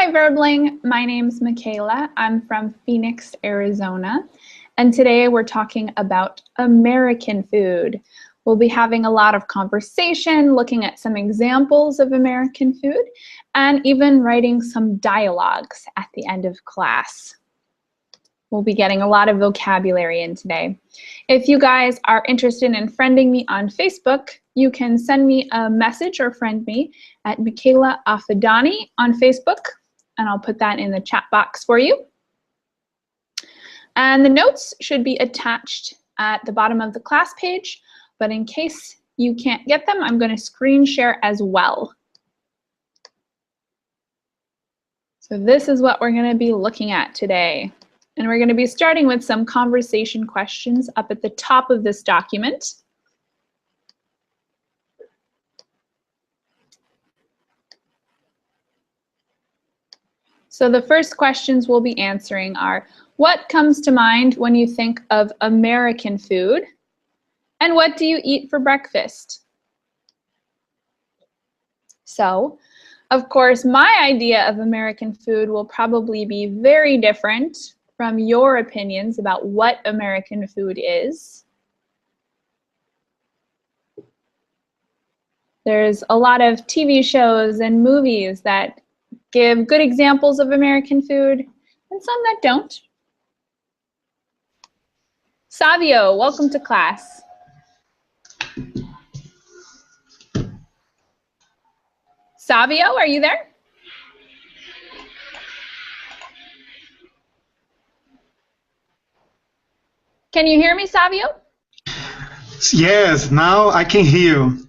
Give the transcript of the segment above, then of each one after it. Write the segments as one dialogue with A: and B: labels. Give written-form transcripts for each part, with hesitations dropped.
A: Hi, Verbling. My name's Michaela. I'm from Phoenix, Arizona. And today we're talking about American food. We'll be having a lot of conversation, looking at some examples of American food, and even writing some dialogues at the end of class. We'll be getting a lot of vocabulary in today. If you guys are interested in friending me on Facebook, you can send me a message or friend me at Michaela Affidani on Facebook, and I'll put that in the chat box for you. And the notes should be attached at the bottom of the class page, but in case you can't get them, I'm going to screen share as well. So this is what we're going to be looking at today. And we're going to be starting with some conversation questions up at the top of this document. So the first questions we'll be answering are, what comes to mind when you think of American food? And what do you eat for breakfast? So, of course, my idea of American food will probably be very different from your opinions about what American food is. There's a lot of TV shows and movies that give good examples of American food, and some that don't. Savio, welcome to class. Savio, are you there? Can you hear me, Savio?
B: Yes, now I can hear you.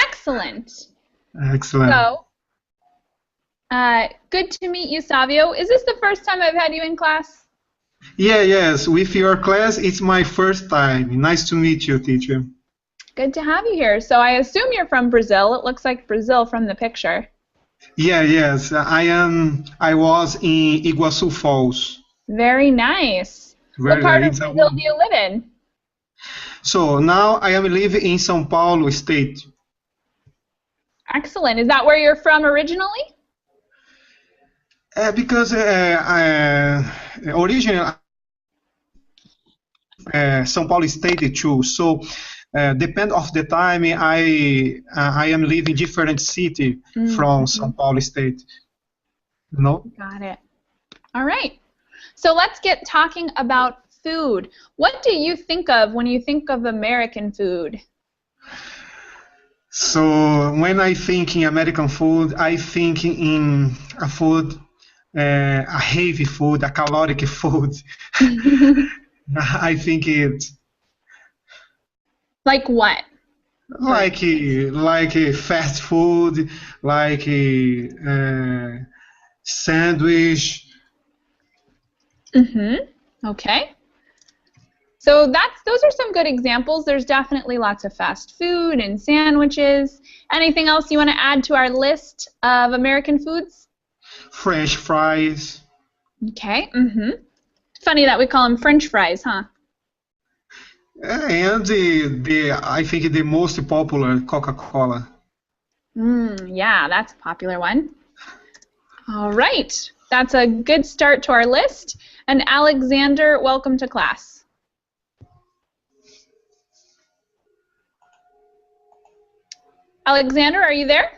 A: Excellent.
B: Excellent.
A: So, good to meet you, Savio. Is this the first time I've had you in class?
B: Yes, with your class, it's my first time. Nice to meet you, teacher.
A: Good to have you here. So I assume you're from Brazil. It looks like Brazil from the picture.
B: Yes, I was in Iguaçu Falls.
A: Very nice. What part of Brazil do you live in?
B: So now I am living in São Paulo state.
A: Excellent. Is that where you're from originally?
B: Because originally São Paulo state too. So depend of the time I am living different city from São Paulo state. No?
A: Got it. All right. So let's get talking about food. What do you think of when you think of American food?
B: So when I think in American food, I think in a food, a heavy food, a caloric food. I think it.
A: Like what?
B: Like fast food, like sandwich.
A: Okay. So those are some good examples. There's definitely lots of fast food and sandwiches. Anything else you want to add to our list of American foods?
B: French fries.
A: Okay. Funny that we call them French fries, huh?
B: And I think the most popular, Coca-Cola.
A: Yeah, that's a popular one. All right. That's a good start to our list. And Alexander, welcome to class. Alexander, are you there?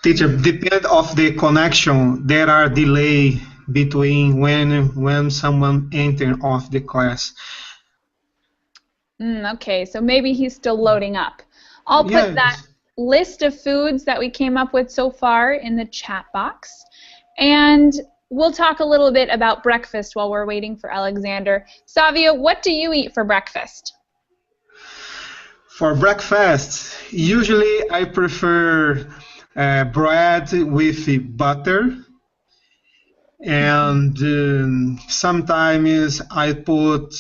B: Teacher, depend of the connection, there are delay between when someone enter off the class.
A: Okay, so maybe he's still loading up. I'll put that list of foods that we came up with so far in the chat box. And we'll talk a little bit about breakfast while we're waiting for Alexander. Savio, what do you eat for breakfast?
B: For breakfast, usually I prefer bread with butter. And sometimes I put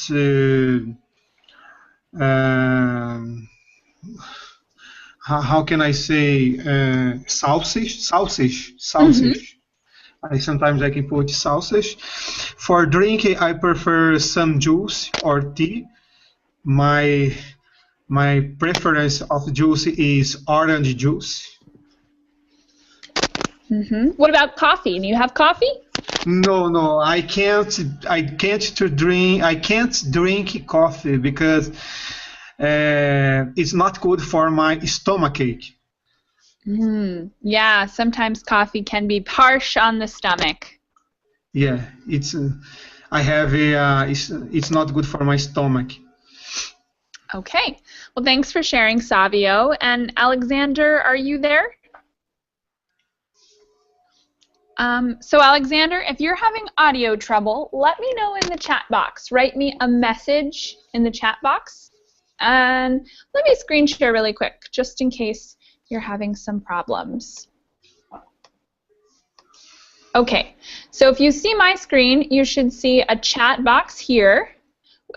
B: how can I say sausage. Sometimes I can put sausage. For drinking, I prefer some juice or tea. My My preference of juice is orange juice.
A: What about coffee? Do you have coffee?
B: No, no, I can't. I can't drink coffee because it's not good for my stomach ache.
A: Yeah, sometimes coffee can be harsh on the stomach.
B: Yeah, it's. I have a. It's not good for my stomach.
A: Okay. Well, thanks for sharing, Savio. And Alexander, are you there? So Alexander, if you're having audio trouble, let me know in the chat box. Write me a message in the chat box. And let me screen share really quick, just in case you're having some problems. Okay, so if you see my screen, you should see a chat box here.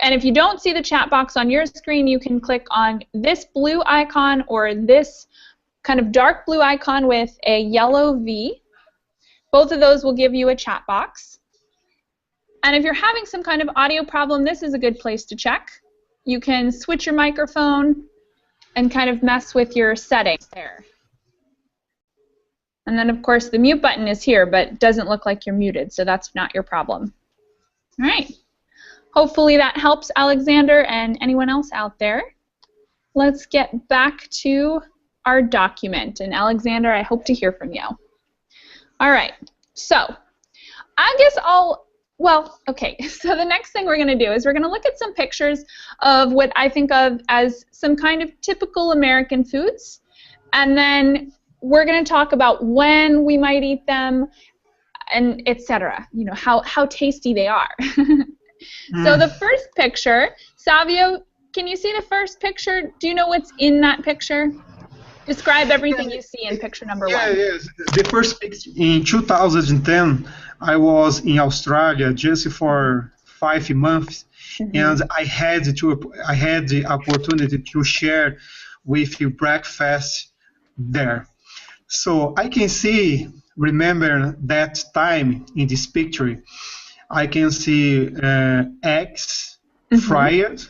A: And if you don't see the chat box on your screen, you can click on this blue icon or this kind of dark blue icon with a yellow V. Both of those will give you a chat box. And if you're having some kind of audio problem, this is a good place to check. You can switch your microphone and kind of mess with your settings there. And then, of course, the mute button is here, but it doesn't look like you're muted, so that's not your problem. All right. Hopefully that helps, Alexander, and anyone else out there. Let's get back to our document. And Alexander, I hope to hear from you. All right. So I guess okay. So the next thing we're going to do is we're going to look at some pictures of what I think of as some kind of typical American foods. And then we're going to talk about when we might eat them, and etc. You know, how tasty they are. So the first picture, Savio, can you see the first picture? Do you know what's in that picture? Describe everything you see in picture number one.
B: Yes. The first picture in 2010, I was in Australia just for 5 months, and I had the opportunity to share with you breakfast there. So I can remember that time in this picture, I can see eggs, fried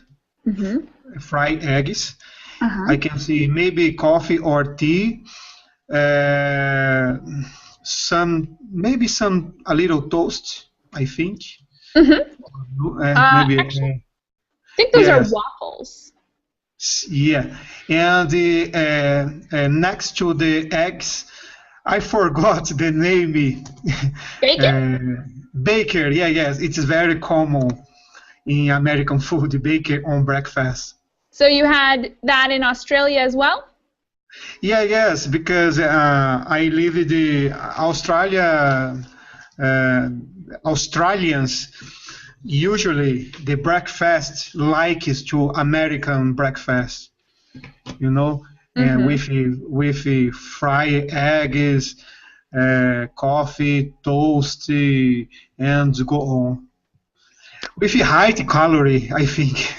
B: eggs. I can see maybe coffee or tea, maybe a little toast, I think.
A: Actually, I think those are waffles.
B: Yeah, and next to the eggs, I forgot the name.
A: Bacon?
B: Baker, yes, it's very common in American food, bacon on breakfast.
A: So you had that in Australia as well?
B: Yes, because I live in the Australia. Australians usually the breakfast likes to American breakfast, you know, and with fried eggs, coffee, toast, and go on. With high calorie, I think.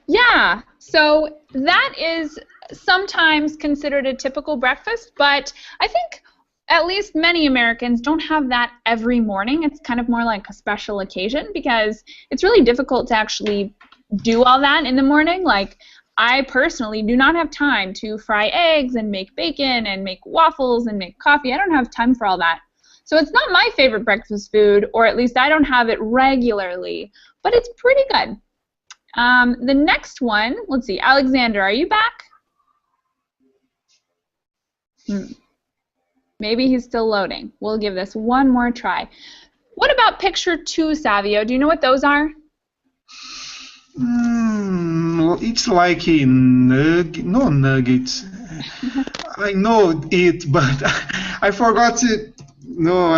A: Yeah, so that is sometimes considered a typical breakfast, but I think at least many Americans don't have that every morning. It's kind of more like a special occasion because it's really difficult to actually do all that in the morning. Like, I personally do not have time to fry eggs and make bacon and make waffles and make coffee. I don't have time for all that. So it's not my favorite breakfast food, or at least I don't have it regularly, but it's pretty good. The next one, let's see, Alexander, are you back? Maybe he's still loading. We'll give this one more try. What about picture 2, Savio? Do you know what those are?
B: It's like no nuggets. I know it, but I forgot it. No,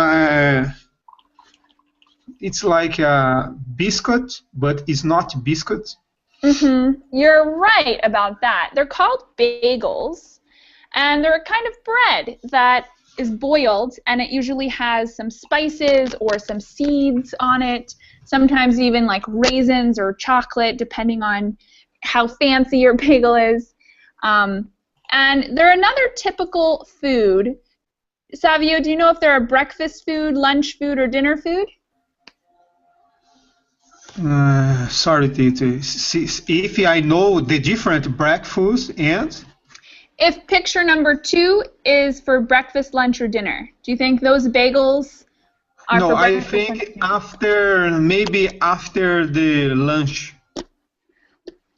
B: it's like a biscuit, but it's not biscuit.
A: You're right about that. They're called bagels, and they're a kind of bread that is boiled, and it usually has some spices or some seeds on it, sometimes even like raisins or chocolate, depending on how fancy your bagel is. And they're another typical food. Savio, do you know if they're a breakfast food, lunch food, or dinner food?
B: Sorry, Tito. If I know the different breakfast and
A: If picture number 2 is for breakfast, lunch, or dinner, do you think those bagels are
B: no,
A: for
B: I
A: breakfast, lunch, or
B: think
A: dinner?
B: after the lunch.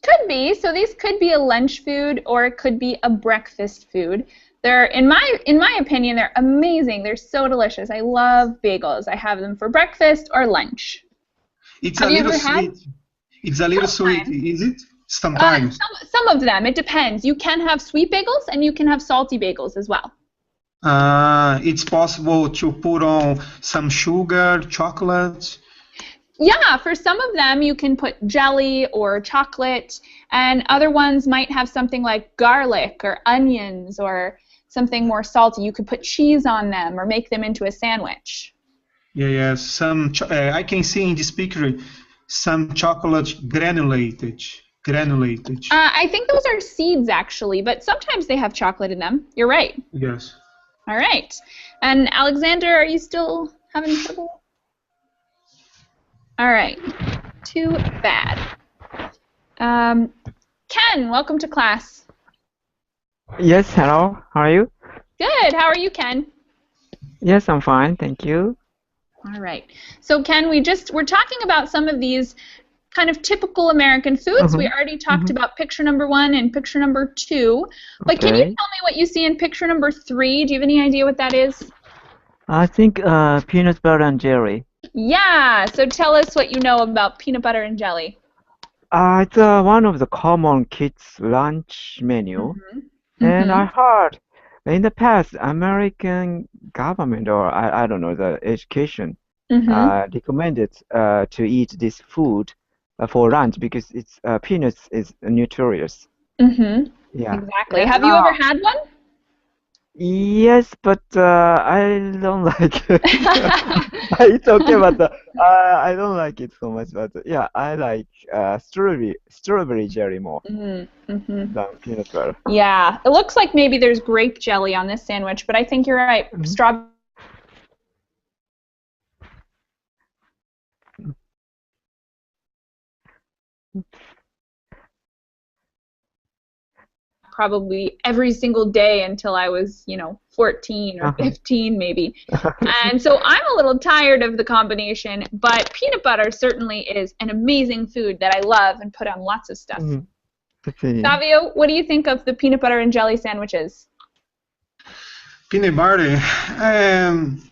A: Could be. So these could be a lunch food or it could be a breakfast food. They're in my opinion, they're amazing. They're so delicious. I love bagels. I have them for breakfast or lunch.
B: It's a
A: Have you
B: little
A: ever had?
B: sweet. It's a little sweet,
A: Sometimes.
B: is it? Sometimes.
A: Some of them. It depends. You can have sweet bagels and you can have salty bagels as well.
B: It's possible to put on some sugar, chocolate.
A: Yeah, for some of them you can put jelly or chocolate, and other ones might have something like garlic or onions or something more salty. You could put cheese on them or make them into a sandwich.
B: Yeah, yes. I can see in this picture some chocolate granulated.
A: I think those are seeds actually, but sometimes they have chocolate in them. You're right.
B: Yes.
A: All right. And Alexander, are you still having trouble? All right. Too bad. Ken, welcome to class.
C: Yes, hello. How are you?
A: Good. How are you, Ken?
C: Yes, I'm fine, thank you.
A: All right. So Ken, we're talking about some of these kind of typical American foods. We already talked about picture number 1 and picture number 2. But can you tell
C: Okay.
A: me what you see in picture number 3? Do you have any idea what that is?
C: I think peanut butter and jelly.
A: Yeah. So tell us what you know about peanut butter and jelly.
C: It's one of the common kids' lunch menu, and I
A: Mm-hmm.
C: heard in the past American government or I don't know the education
A: Mm-hmm.
C: recommended to eat this food for lunch because it's peanuts is nutritious.
A: Mm-hmm.
C: Yeah,
A: Exactly.
C: and
A: Have you ever had one?
C: yes, but I don't like it. It's okay, but I don't like it so much. But yeah, I like strawberry jelly more
A: Mm-hmm. Mm-hmm.
C: than peanut butter.
A: Yeah. It looks like maybe there's grape jelly on this sandwich, but I think you're right.
C: Mhm.
A: Strawberry probably every single day until I was, 14 or
C: Uh-huh.
A: 15 maybe. And so I'm a little tired of the combination, but peanut butter certainly is an amazing food that I love and put on lots of stuff.
C: Mhm. Okay.
A: Savio, what do you think of the peanut butter and jelly sandwiches?
B: Peanut butter. Um,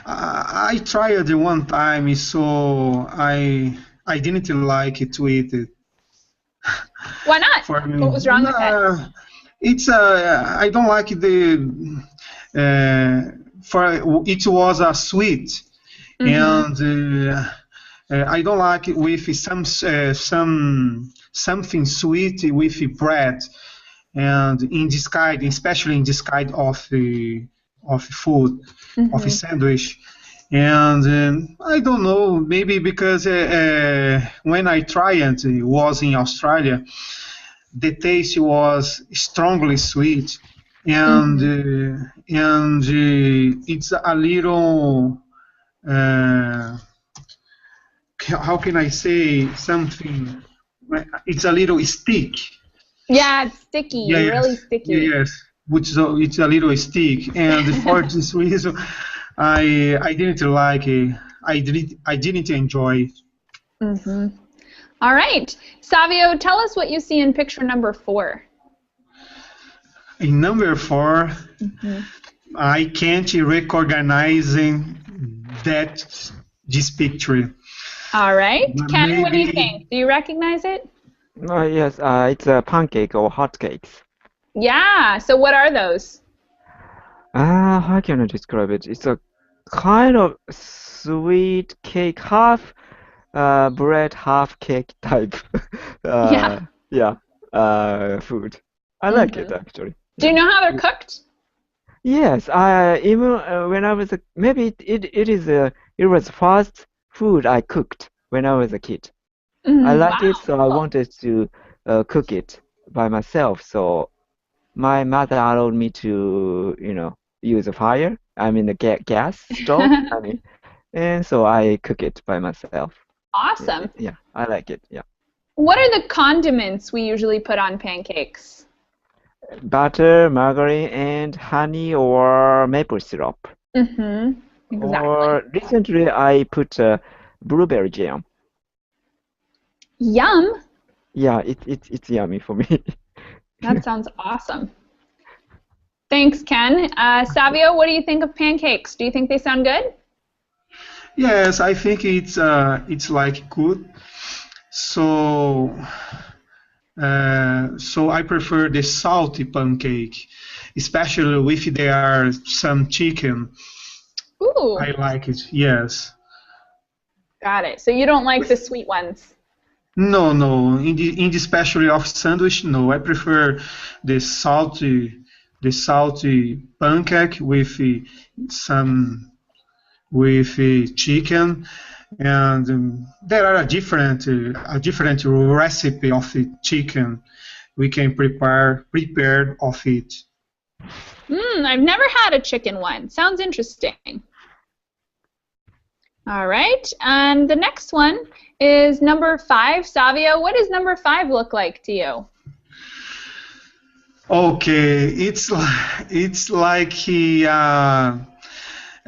B: I tried it one time, so I didn't like it to eat it.
A: Why not?
B: For me,
A: What was wrong with it?
B: it's I don't like the for it was a sweet
A: Mm-hmm.
B: and I don't like it with something sweet with bread and in this kind, especially in this kind of food of a
A: Mm-hmm.
B: sandwich. And I don't know, maybe because when I tried it was in Australia, the taste was strongly sweet,
A: Mm-hmm.
B: and it's a little how can I say something? It's a little stick.
A: Yeah, it's sticky,
B: Yes,
A: really sticky.
B: yes. Which is it's a little stick, and for this reason, I didn't like it. I didn't enjoy it.
A: Mm-hmm. All right. Savio, tell us what you see in picture number 4.
B: In number 4,
A: Mm-hmm.
B: I can't recognize that this picture.
A: All right.
B: But
A: Ken, what do you
B: maybe
A: think? Do you recognize it?
C: Yes, it's a pancake or hot cakes.
A: Yeah. So what are those?
C: How can I describe it? It's a kind of sweet cake, half bread, half cake type.
A: Yeah.
C: Uh, yeah, food. I like it
A: Mm-hmm.
C: actually.
A: Do you
C: Yeah.
A: know how they're cooked?
C: Yes, I even when I was a maybe it was first food I cooked when I was a kid. I
A: Mm,
C: like it,
A: wow,
C: so I
A: cool.
C: wanted to cook it by myself. So my mother allowed me to, use a fire. I mean the gas stove. I mean, and so I cook it by myself.
A: Awesome.
C: Yeah, I like it. Yeah.
A: What are the condiments we usually put on pancakes?
C: Butter, margarine, and honey or maple syrup.
A: Mm-hmm. Exactly.
C: Or recently I put blueberry jam.
A: Yum.
C: Yeah, it's yummy for me.
A: That sounds awesome. Thanks, Ken. Savio, what do you think of pancakes? Do you think they sound good?
B: Yes, I think it's like good. So so I prefer the salty pancake, especially if there are some chicken.
A: Ooh,
B: I like it. Yes.
A: got it. So you don't like the sweet ones?
B: No, no. In the specialty of sandwich, no. I prefer the salty pancake with some with chicken, and there are a different recipe of the chicken we can prepare of it.
A: I've never had a chicken one. Sounds interesting. All right, and the next one is number 5. Savio, what does number 5 look like to you?
B: Okay, it's like a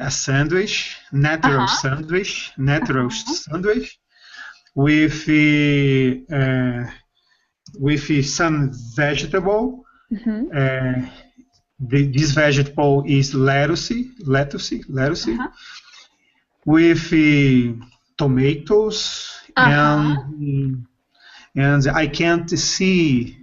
B: sandwich, natural sandwich with some vegetable.
A: Mm-hmm.
B: This vegetable is lettuce,
A: Uh-huh.
B: with tomatoes,
A: Uh-huh.
B: and I can't see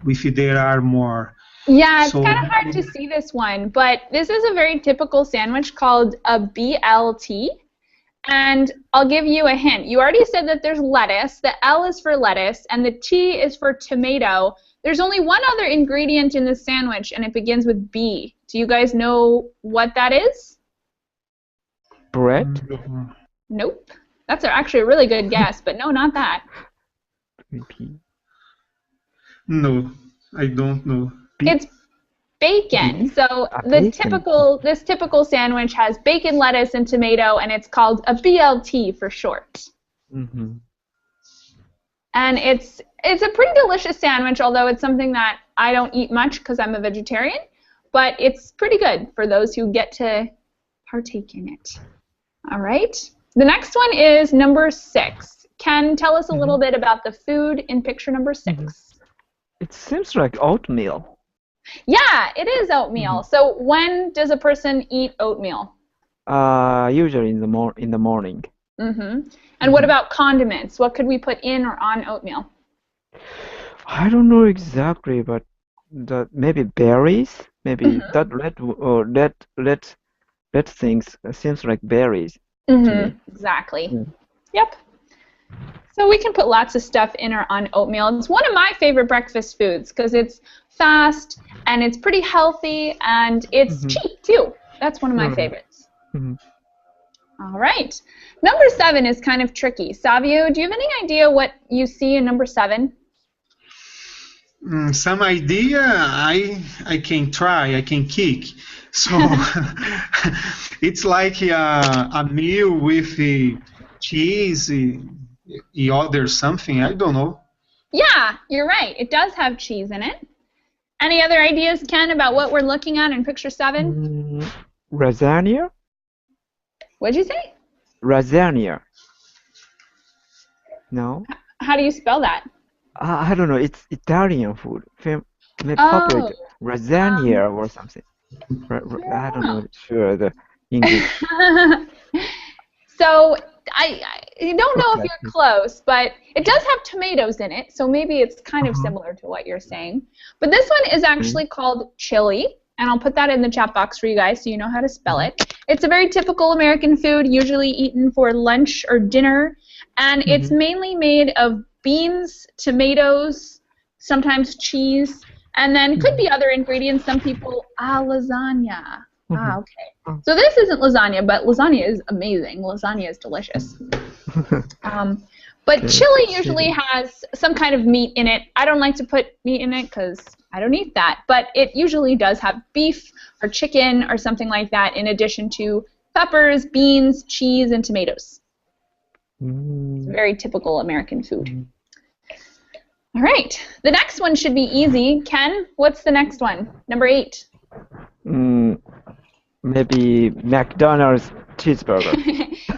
B: if there are more.
A: Yeah, it's
B: So
A: kind of hard to see this one, but this is a very typical sandwich called a BLT. And I'll give you a hint. You already said that there's lettuce. The L is for lettuce, and the T is for tomato. There's only one other ingredient in this sandwich, and it begins with B. Do you guys know what that is?
C: Bread?
A: Nope. That's actually a really good guess, but no, not that.
C: Maybe.
B: No, I don't know.
A: It's bacon. So
C: bacon.
A: this typical sandwich has bacon, lettuce, and tomato, and it's called a BLT for short.
C: Mm-hmm.
A: And it's a pretty delicious sandwich, although it's something that I don't eat much because I'm a vegetarian. But it's pretty good for those who get to partake in it. All right. The next one is number 6. Ken, tell us a little bit about the food in picture number 6.
C: It seems like oatmeal.
A: Yeah, it is oatmeal. So when does a person eat oatmeal?
C: Usually in the morning.
A: And what about condiments? What could we put in or on oatmeal?
C: I don't know exactly, but maybe berries. Maybe that red things seems like berries to me.
A: Exactly. Yep. So we can put lots of stuff in or on oatmeal. It's one of my favorite breakfast foods because it's fast and it's pretty healthy and it's cheap too. That's one of my favorites. All right. Number 7 is kind of tricky. Savio, do you have any idea what you see in number 7?
B: Some idea. I can try. I can kick. So it's like a meal with cheese, other something. I don't know.
A: Yeah, you're right. It does have cheese in it. Any other ideas, Ken, about what we're looking at in picture 7?
C: Lasagna?
A: What'd you say?
C: Lasagna. No?
A: How do you spell that?
C: I don't know. It's Italian food. Popular lasagna or something. I don't know. Sure, the English.
A: So I don't know if you're close, but it does have tomatoes in it, so maybe it's kind of similar to what you're saying. But this one is actually called chili, and I'll put that in the chat box for you guys so you know how to spell it. It's a very typical American food, usually eaten for lunch or dinner, and it's mainly made of beans, tomatoes, sometimes cheese, and then could be other ingredients. Some people, lasagna. Okay. So this isn't lasagna, but lasagna is amazing. Lasagna is delicious. But chili usually has some kind of meat in it. I don't like to put meat in it because I don't eat that. But it usually does have beef or chicken or something like that in addition to peppers, beans, cheese, and tomatoes. It's
C: Mm,
A: very typical American food. All right. The next one should be easy. Ken, what's the next one? Number 8.
C: mm, maybe McDonald's cheeseburger.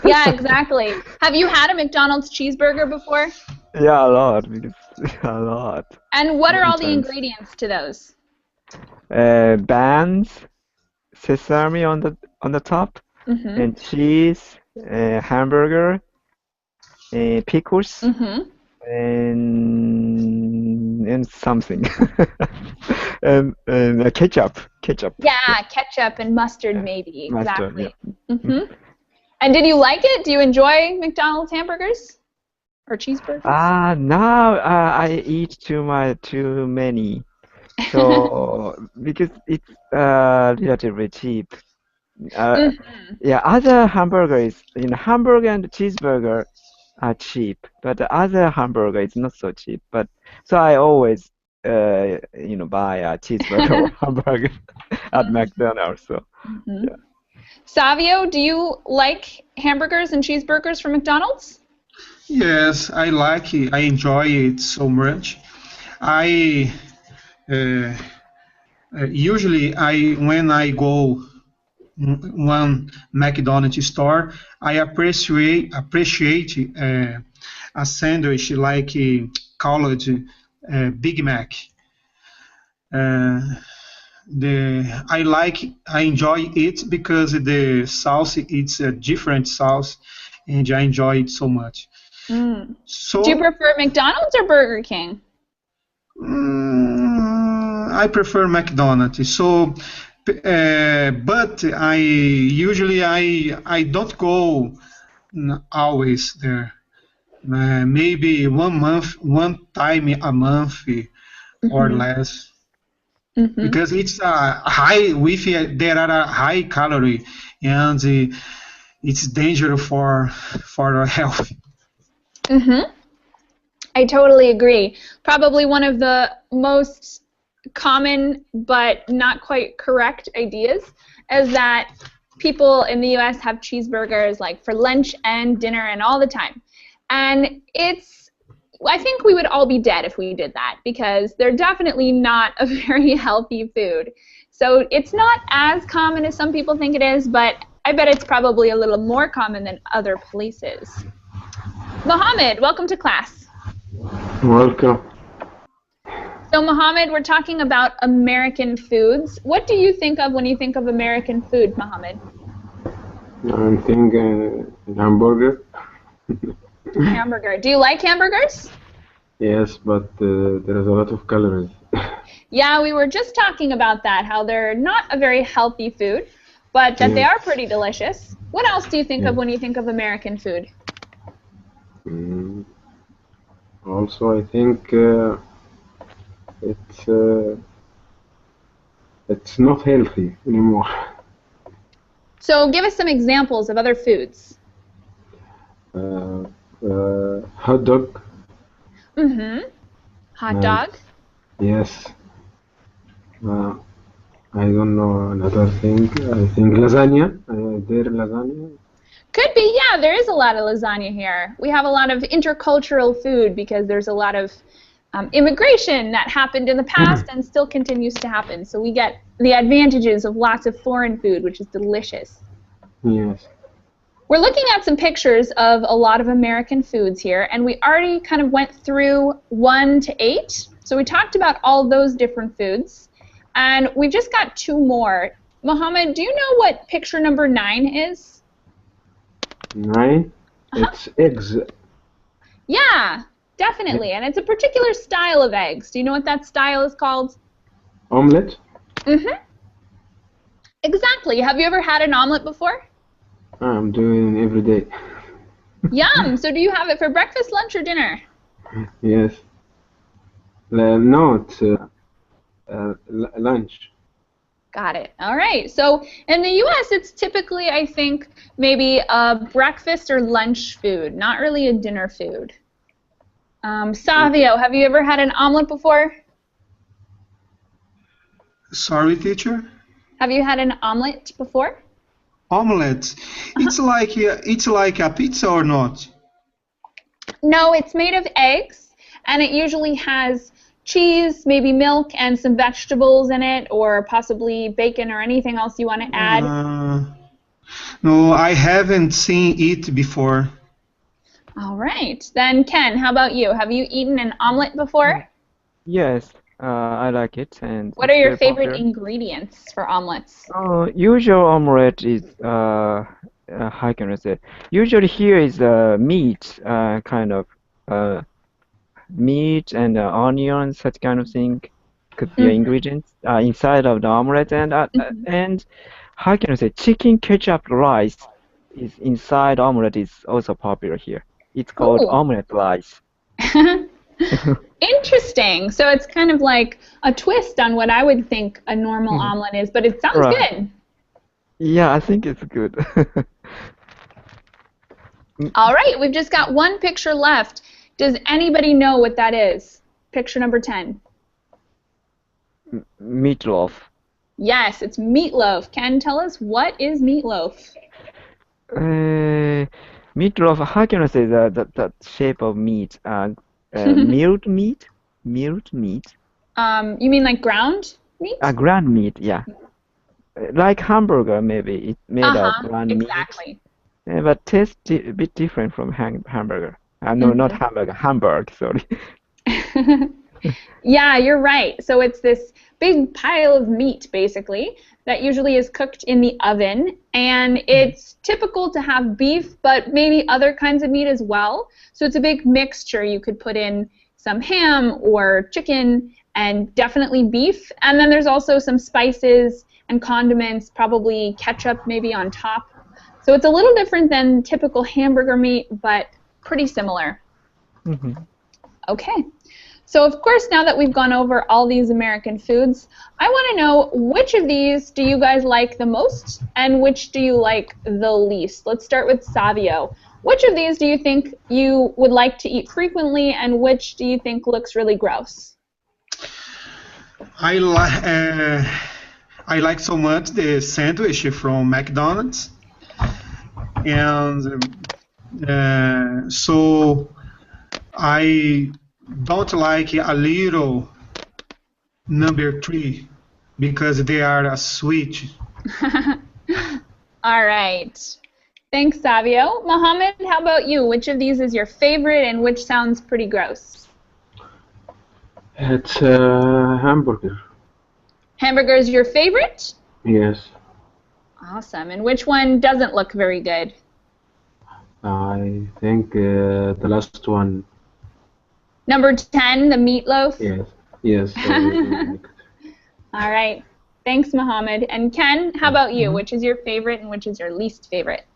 A: Yeah, exactly. Have you had a McDonald's cheeseburger before?
C: Yeah, a lot because a lot.
A: And what are
C: Many
A: all the
C: times.
A: ingredients to those?
C: Buns, sesame on the top,
A: Mm-hmm.
C: and cheese, hamburger, pickles,
A: Mm-hmm.
C: and something, and ketchup.
A: Yeah, ketchup and mustard maybe.
C: Mustard,
A: Exactly.
C: yeah.
A: Mm-hmm. And did you like it? Do you enjoy McDonald's hamburgers or cheeseburgers?
C: Now I eat too many, so because it's relatively cheap. Uh,
A: Mm-hmm.
C: yeah, other hamburgers, hamburger and cheeseburger are cheap, but the other hamburger is not so cheap. But so I always, buy a cheeseburger or hamburger at McDonald's. So
A: Mm-hmm.
C: yeah.
A: Savio, do you like hamburgers and cheeseburgers from McDonald's?
B: Yes, I like it. I enjoy it so much. I uh, usually when I go one McDonald's store, I appreciate a sandwich like called Big Mac. Uh, I enjoy it because the sauce it's a different sauce, and I enjoy it so much.
A: Mm.
B: So
A: Do you prefer McDonald's or Burger King?
B: I prefer McDonald's. So, but I don't go always there. Maybe one time a month or
A: Mm-hmm.
B: less,
A: Mm-hmm.
B: because it's a high with there are a high calorie, and it's dangerous for our health.
A: Mm-hmm. I totally agree. Probably one of the most common but not quite correct ideas is that people in the US have cheeseburgers like for lunch and dinner and all the time. And I think we would all be dead if we did that because they're definitely not a very healthy food. So it's not as common as some people think it is, but I bet it's probably a little more common than other places. Mohammed, welcome to class.
D: Welcome.
A: So Mohammed, we're talking about American foods. What do you think of when you think of American food, Mohammed?
D: I'm thinking hamburger.
A: Hamburger. Do you like hamburgers?
D: Yes, but there is a lot of calories.
A: Yeah, we were just talking about that, how they're not a very healthy food, but that they
D: Yeah.
A: are pretty delicious. What else do you think of
D: Yeah.
A: when you think of American food?
D: Mm. Also, I think it's it's not healthy anymore.
A: So give us some examples of other foods.
D: Hot dog.
A: Mm-hmm. Hot
D: And
A: dog.
D: yes. I don't know another thing. I think lasagna. Their lasagna.
A: Could be, yeah, there is a lot of lasagna here. We have a lot of intercultural food because there's a lot of immigration that happened in the past and still continues to happen. So we get the advantages of lots of foreign food, which is delicious.
D: Yes.
A: We're looking at some pictures of a lot of American foods here, and we already kind of went through 1 to 8. So we talked about all those different foods, and we just got 2 more. Mohammed, do you know what picture number 9 is?
D: 9. It's eggs.
A: Yeah, definitely, and it's a particular style of eggs. Do you know what that style is called?
D: Omelette.
A: Mm-hmm. Exactly. Have you ever had an omelet before?
D: I'm doing it every day.
A: Yum! So do you have it for breakfast, lunch, or dinner?
D: Yes. No, it's lunch.
A: Got it. All right. So in the U.S., it's typically, I think, maybe a breakfast or lunch food, not really a dinner food. Savio, have you ever had an omelet before?
B: Sorry, teacher.
A: Have you had an omelet before?
B: Omelette. It's like a pizza or not?
A: No, it's made of eggs, and it usually has cheese, maybe milk, and some vegetables in it, or possibly bacon or anything else you want to add.
B: No, I haven't seen it before.
A: All right. Then, Ken, how about you? Have you eaten an omelet before?
C: Yes, I like it, and
A: What are
C: it's
A: your
C: very
A: favorite
C: popular.
A: ingredients for omelets?
C: Usual omelette is how can I say? Usually here is meat, kind of meat and onion, such kind of thing could be
A: Mhm,
C: ingredients inside of the omelette,
A: mhm.
C: and how can I say? Chicken ketchup rice is inside omelette is also popular here. It's called
A: Ooh.
C: omelette rice.
A: Interesting. So it's kind of like a twist on what I would think a normal omelet is, but it sounds
C: Right.
A: good.
C: Yeah, I think it's good.
A: All right, we've just got one picture left. Does anybody know what that is? Picture number 10.
C: Meatloaf.
A: Yes, it's meatloaf. Ken, tell us, what is meatloaf?
C: Meatloaf, how can I say that shape of meat? Milled meat? Milled meat?
A: You mean like ground meat?
C: Ground meat, yeah. Like hamburger, maybe. It's made of
A: Uh-huh,
C: ground meat,
A: exactly.
C: but tastes a bit different from hamburger. No, not
A: Mhm.
C: hamburger, Hamburg, sorry.
A: Yeah, you're right. So it's this big pile of meat, basically, that usually is cooked in the oven. And it's typical to have beef, but maybe other kinds of meat as well. So it's a big mixture. You could put in some ham or chicken and definitely beef. And then there's also some spices and condiments, probably ketchup maybe on top. So it's a little different than typical hamburger meat, but pretty similar.
C: Mhm.
A: Okay. So of course, now that we've gone over all these American foods, I want to know which of these do you guys like the most and which do you like the least? Let's start with Savio. Which of these do you think you would like to eat frequently and which do you think looks really gross?
B: I like I like so much the sandwich from McDonald's, and so I don't like a little number three because they are sweet.
A: All right. Thanks, Savio. Mohammed, how about you? Which of these is your favorite and which sounds pretty gross?
D: It's hamburger.
A: Hamburger is your favorite?
D: Yes,
A: Awesome. And which one doesn't look very good?
D: I think the last one.
A: Number 10, the meatloaf.
D: Yes, yes, I really like it.
A: All right. Thanks, Mohammed. And Ken, how about you?
C: Mhm.
A: Which is your favorite and which is your least favorite?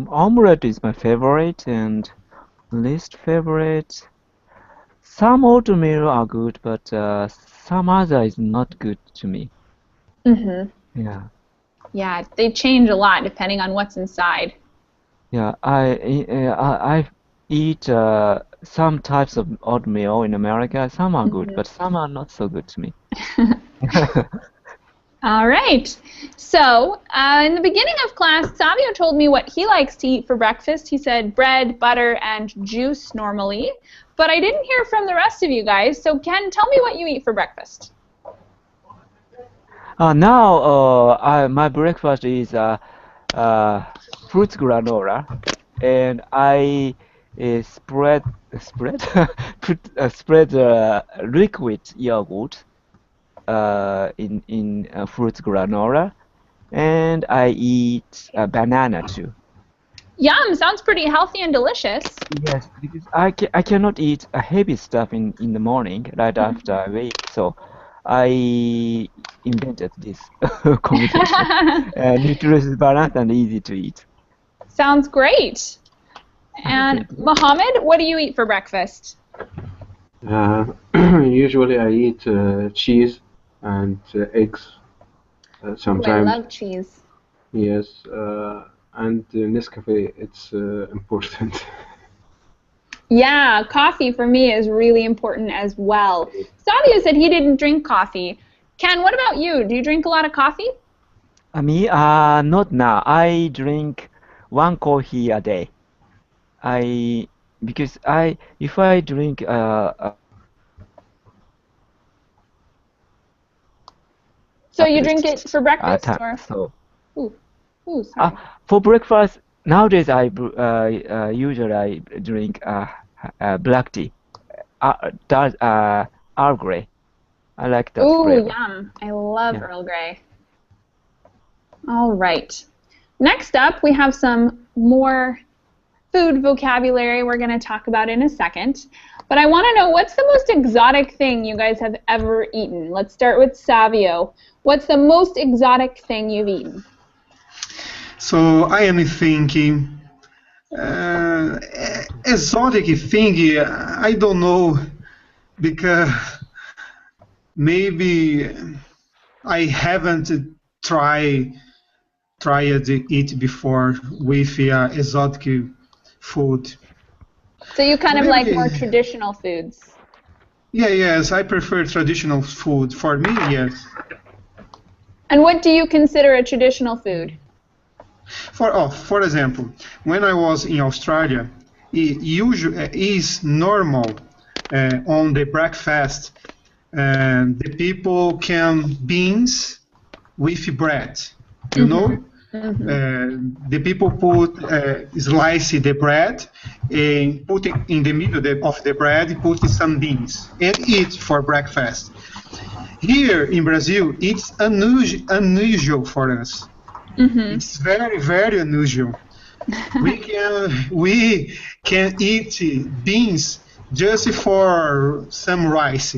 C: Omelette is my favorite, and least favorite. Some oatmeal are good, but some other is not good to me.
A: Mm-hmm.
C: Yeah,
A: Yeah, they change a lot depending on what's inside.
C: yeah. I eat some types of oatmeal in America. Some are good, but some are not so good to me.
A: All right. So, in the beginning of class, Savio told me what he likes to eat for breakfast. He said bread, butter, and juice normally. But I didn't hear from the rest of you guys. So, Ken, tell me what you eat for breakfast.
C: My breakfast is fruit granola, and I spread spread liquid yogurt in fruit granola, and I eat a banana too.
A: Yum, sounds pretty healthy and delicious.
C: Yes, because I cannot eat a heavy stuff in the morning right after I wake, so I invented this combination. Nutritious, balanced, and easy to eat.
A: Sounds great. And
C: Thank you.
A: Mohammed, what do you eat for breakfast?
D: Usually I eat cheese and eggs
A: Ooh, I
D: sometimes.
A: love cheese.
D: Yes, and Nescafe, it's important.
A: Yeah, coffee for me is really important as well. Savio said he didn't drink coffee. Ken, what about you? Do you drink a lot of coffee?
C: Me, not now. I drink one coffee a day. I because if I drink
A: So you drink it for breakfast or?
C: so
A: Ooh, ooh, sorry.
C: for breakfast nowadays usually I drink black tea, dark Earl Grey. I like that
A: Ooh,
C: flavor.
A: yum! I love
C: Yeah.
A: Earl Grey. All right. Next up, we have some more food vocabulary we're going to talk about in a second. But I want to know, what's the most exotic thing you guys have ever eaten? Let's start with Savio. What's the most exotic thing you've eaten?
B: So I am thinking, exotic thing, I don't know, because maybe I haven't tried it before with exotic food.
A: So you kind of like
B: Maybe,
A: more traditional foods.
B: yes, I prefer traditional food. For me, yes.
A: And what do you consider a traditional food?
B: For example, when I was in Australia, it usually is normal on the breakfast, the people can beans with bread. You know, the people put slice the bread and put it in the middle of the bread, put some beans and eat for breakfast. Here in Brazil, it's unusual for us. It's very, very unusual. We can eat beans just for some rice,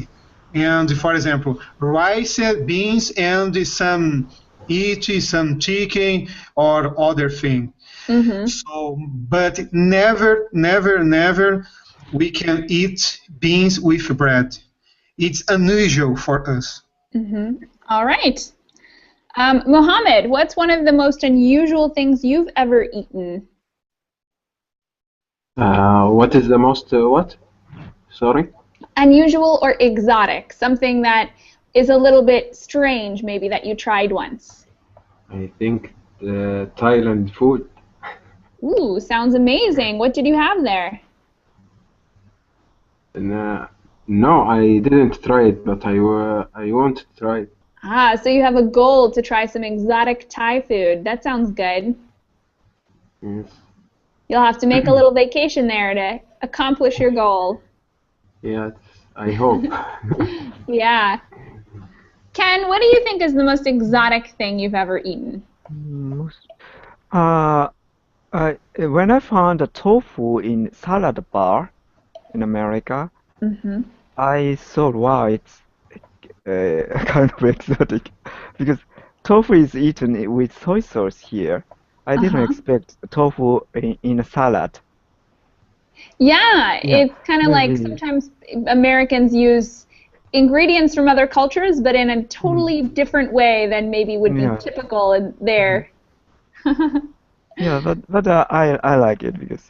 B: and for example, rice, beans, and some chicken or other thing. So, but never, never, never, we can eat beans with bread. It's unusual for us.
A: All right. Mohammed, what's one of the most unusual things you've ever eaten?
D: What is the most what? Sorry.
A: Unusual or exotic, something that is a little bit strange, maybe, that you tried once.
D: I think the Thailand food.
A: Ooh, sounds amazing. What did you have there?
D: No, I didn't try it, but I want to try it.
A: Ah, so you have a goal to try some exotic Thai food. That sounds good.
D: Yes.
A: You'll have to make a little vacation there to accomplish your goal.
D: Yes, I hope.
A: Yeah. Ken, what do you think is the most exotic thing you've ever eaten?
C: When I found a tofu in salad bar in America, I thought, wow, it's kind of exotic because tofu is eaten with soy sauce here. I didn't expect tofu in a salad.
A: Yeah, it's kind of like
C: Really.
A: sometimes Americans use ingredients from other cultures, but in a totally different way than maybe would be
C: Yeah.
A: typical in there.
C: Yeah, but I like it because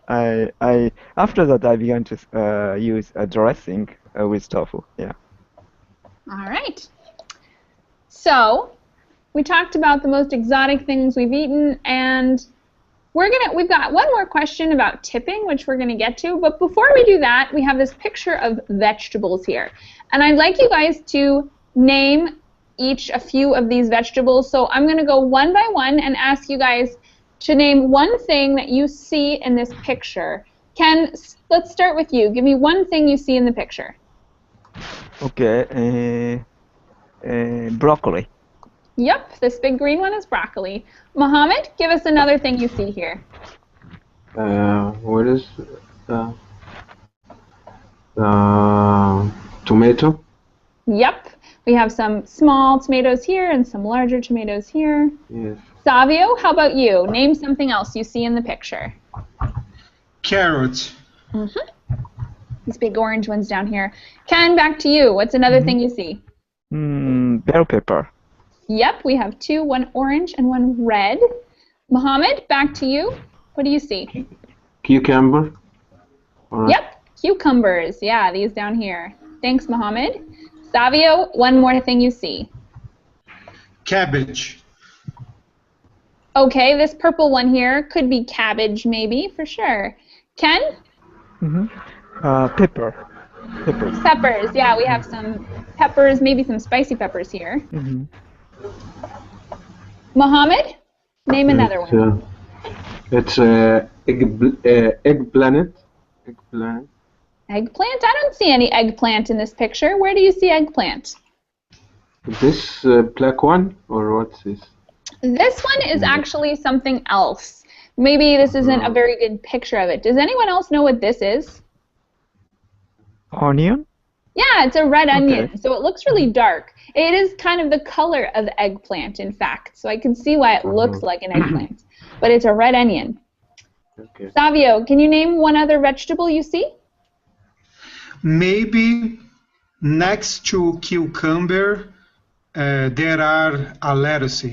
C: I after that I began to use a dressing with tofu. Yeah.
A: All right. So, we talked about the most exotic things we've eaten, and we've got one more question about tipping, which we're gonna get to. But before we do that, we have this picture of vegetables here, and I'd like you guys to name each a few of these vegetables. So I'm gonna go one by one and ask you guys to name one thing that you see in this picture. Ken, let's start with you. Give me one thing you see in the picture.
C: Okay. Broccoli.
A: Yep, this big green one is broccoli. Mohammed, give us another thing you see here.
D: What is tomato?
A: Yep, we have some small tomatoes here and some larger tomatoes here.
D: Yes.
A: Savio, how about you? Name something else you see in the picture.
B: Carrot.
A: These big orange ones down here. Ken, back to you. What's another thing you see?
C: Bell pepper.
A: Yep, we have two, one orange and one red. Mohammed, back to you. What do you see?
D: Cucumber. Or
A: Yep, cucumbers. Yeah, these down here. Thanks, Mohammed. Savio, one more thing you see.
B: Cabbage.
A: Okay, this purple one here could be cabbage, maybe, for sure. Ken?
C: Mm-hmm. Pepper. Peppers.
A: Peppers. Yeah, we have some peppers, maybe some spicy peppers here.
C: Mm-hmm.
A: Mohammed? Name another
D: It's
A: one.
D: eggplant. Eggplant.
A: Eggplant? I don't see any eggplant in this picture. Where do you see eggplant?
D: This black one or what's this?
A: This one is actually something else. Maybe this isn't a very good picture of it. Does anyone else know what this is?
C: Onion?
A: Yeah, it's a red onion,
C: Okay.
A: so it looks really dark. It is kind of the color of eggplant, in fact, so I can see why it looks like an eggplant. But it's a red onion.
D: Okay.
A: Savio, can you name one other vegetable you see?
B: Maybe next to cucumber, there are a lettuce.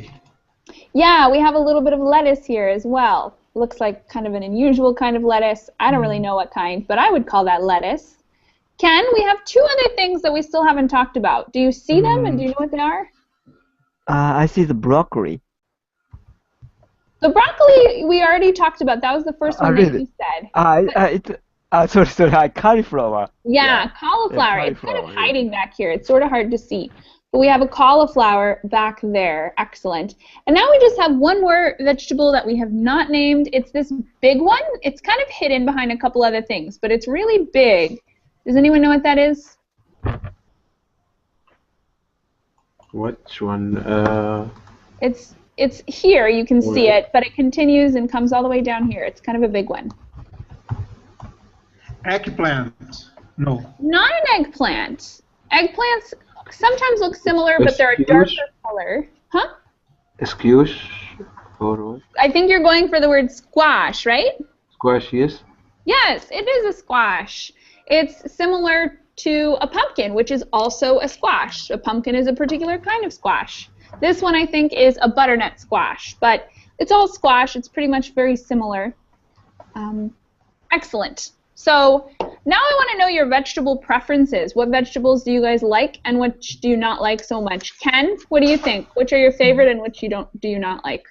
A: Yeah, we have a little bit of lettuce here as well. Looks like kind of an unusual kind of lettuce. I don't really know what kind, but I would call that lettuce. Ken, we have two other things that we still haven't talked about. Do you see them and do you know what they are?
C: I see the broccoli.
A: The broccoli we already talked about. That was the first one that
C: Really?
A: you said.
C: Sorry, cauliflower.
A: Yeah, cauliflower.
C: Yeah,
A: It's kind of
C: cauliflower, yeah.
A: hiding back here. It's sort of hard to see. But we have a cauliflower back there. Excellent. And now we just have one more vegetable that we have not named. It's this big one. It's kind of hidden behind a couple other things, but it's really big. Does anyone know what that is?
D: Which one?
A: It's here. You can see it, but it continues and comes all the way down here. It's kind of a big one.
B: Eggplant. No.
A: Not an eggplant. Eggplants sometimes look similar, but they're a darker color. Huh?
D: Squash or what?
A: I think you're going for the word squash, right?
D: Squash, yes.
A: Yes, it is a squash. It's similar to a pumpkin, which is also a squash. A pumpkin is a particular kind of squash. This one, I think, is a butternut squash, but it's all squash. It's pretty much very similar. Excellent. So now I want to know your vegetable preferences. What vegetables do you guys like and which do you not like so much? Ken, what do you think? Which are your favorite and which do you not like?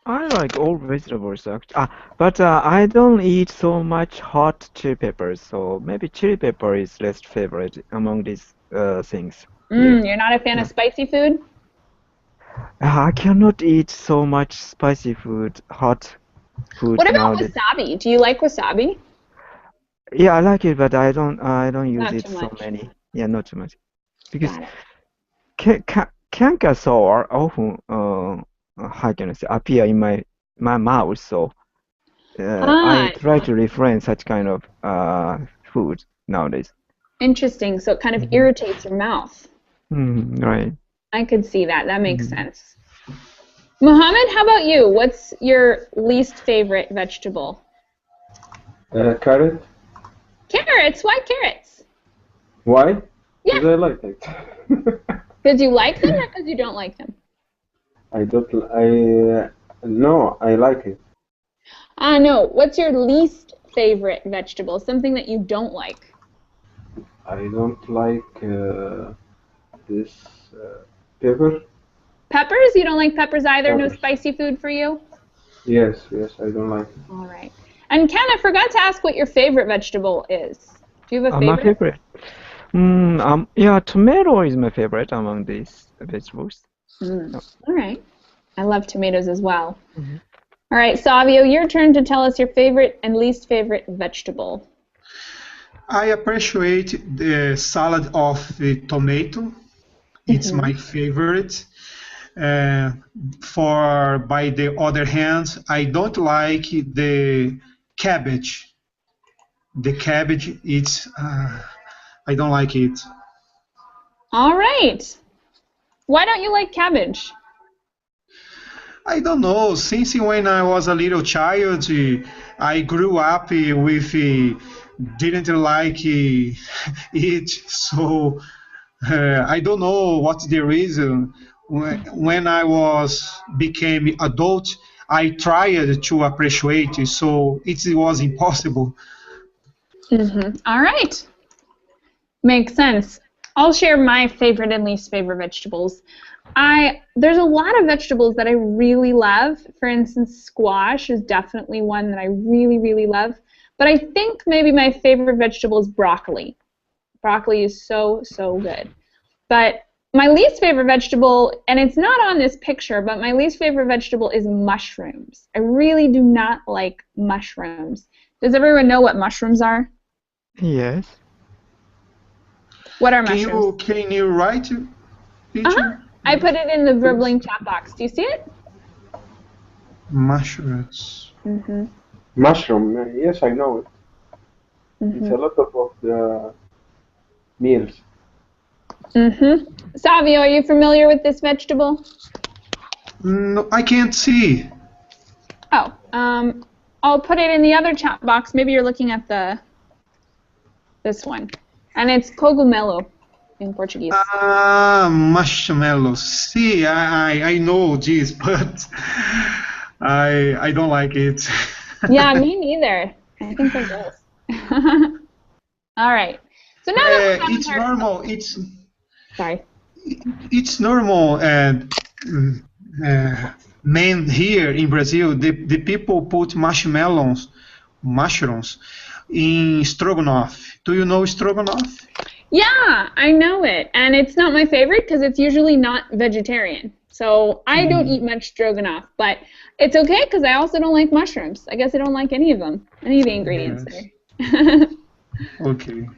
C: I like all vegetables actually. But I don't eat so much hot chili peppers, so maybe chili pepper is less favorite among these things.
A: You're not a fan of spicy food?
C: I cannot eat so much spicy food, hot food
A: What about
C: nowadays.
A: wasabi? Do you like wasabi?
C: Yeah, I like it, but I don't use
A: Not
C: it
A: too
C: so
A: much.
C: many. Yeah, not too much. Because
A: Got it.
C: canker often how can I say appear in my mouth, so I try to refrain such kind of food nowadays.
A: Interesting. So it kind of irritates your mouth.
C: Right.
A: I could see that. That makes sense. Mohammed, how about you? What's your least favorite vegetable?
D: Carrot.
A: Carrots. Why carrots?
D: Why?
A: Yeah.
D: Because I like it.
A: Because you like them or because you don't like them?
D: I don't. No, I like it.
A: No. What's your least favorite vegetable? Something that you don't like.
D: I don't like this pepper.
A: Peppers? You don't like peppers either? No
D: Peppers.
A: spicy food for you?
D: Yes, I don't like it.
A: All right. And Ken, I forgot to ask what your favorite vegetable is. Do you have a
C: My
A: favorite?
C: favorite. Yeah, tomato is my favorite among these vegetables.
A: All right. I love tomatoes as well. All right, Savio, your turn to tell us your favorite and least favorite vegetable.
B: I appreciate the salad of the tomato. It's my favorite. By the other hand, I don't like the cabbage. The cabbage, I don't like it.
A: All right. Why don't you like cabbage?
B: I don't know. Since when I was a little child, I grew up with didn't like it. So I don't know what's the reason. When I became adult, I tried to appreciate it, so it was impossible.
A: All right. Makes sense. I'll share my favorite and least favorite vegetables. There's a lot of vegetables that I really love. For instance, squash is definitely one that I really, really love. But I think maybe my favorite vegetable is broccoli. Broccoli is so, so good. But my least favorite vegetable, and it's not on this picture, but my least favorite vegetable is mushrooms. I really do not like mushrooms. Does everyone know what mushrooms are?
C: Yes.
A: What are
B: Can
A: mushrooms?
B: you write, teacher?
A: I put it in the Verbling chat box. Do you see it?
B: Mushrooms.
A: Mm-hmm.
D: Mushroom, yes, I know it. It's a lot of the meals.
A: Mm-hmm. Savio, are you familiar with this vegetable?
B: No, I can't see.
A: Oh, I'll put it in the other chat box. Maybe you're looking at this one. And it's cogumelo in Portuguese.
B: Marshmallows. See, I know this, but I don't like it.
A: Yeah, me neither. I think they're gross. All right. So now that we have
B: It's normal.
A: Sorry.
B: It's normal. Men here in Brazil, the people put mushrooms in stroganoff. Do you know stroganoff?
A: Yeah, I know it. And it's not my favorite because it's usually not vegetarian. So I don't eat much stroganoff, but it's okay because I also don't like mushrooms. I guess I don't like any of them, any of the ingredients there.
B: Okay.